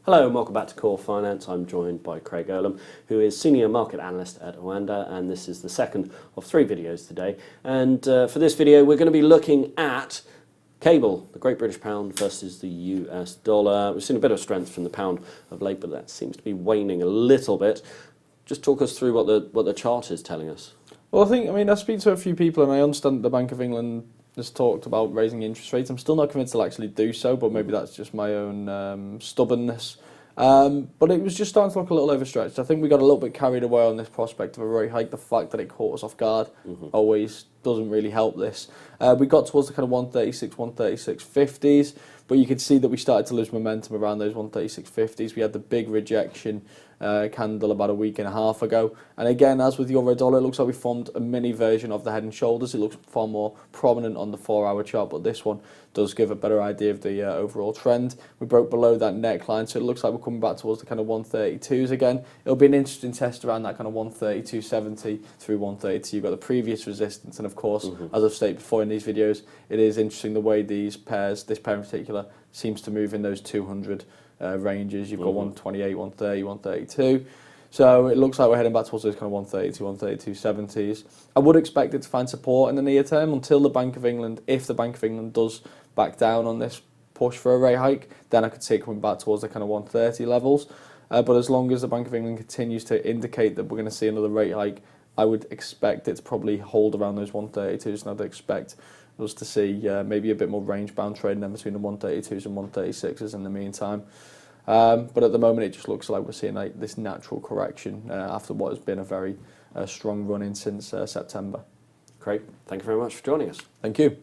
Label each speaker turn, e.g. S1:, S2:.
S1: Hello and welcome back to Core Finance. I'm joined by Craig Erlam, who is Senior Market Analyst at Oanda, and this is the second of 3 videos today. And for this video, we're going to be looking at cable, the Great British Pound versus the US dollar. We've seen a bit of strength from the pound of late, but that seems to be waning a little bit. Just talk us through what the chart is telling us.
S2: Well, I speak to a few people, and I understand the Bank of England has talked about raising interest rates. I'm still not convinced they'll actually do so, but maybe that's just my own stubbornness. But it was just starting to look a little overstretched. I think we got a little bit carried away on this prospect of a rate hike. The fact that it caught us off guard always doesn't really help this. We got towards the kind of 136, 136.50s, but you could see that we started to lose momentum around those 136.50s. We had the big rejection candle about a week and a half ago, and again, as with euro dollar, it looks like we formed a mini version of the head and shoulders. It looks far more prominent on the 4-hour chart, but this one does give a better idea of the overall trend. We broke below that neckline, so it looks like we're coming back towards the kind of 132s again. It'll be an interesting test around that kind of 132.70 through 132. You've got the previous resistance, and of course, as I've stated before in these videos, it is interesting the way these pairs, this pair in particular, seems to move in those 200 ranges. You've got 128, 130, 132. So it looks like we're heading back towards those kind of 132, 132.70s. I would expect it to find support in the near term until the Bank of England, if the Bank of England does back down on this push for a rate hike, then I could see it coming back towards the kind of 130 levels. But as long as the Bank of England continues to indicate that we're going to see another rate hike, I would expect it to probably hold around those 132s, and I'd expect us to see maybe a bit more range-bound trading then between the 132s and 136s in the meantime. But at the moment, it just looks like we're seeing this natural correction after what has been a very strong run-in since September.
S1: Craig, thank you very much for joining us.
S2: Thank you.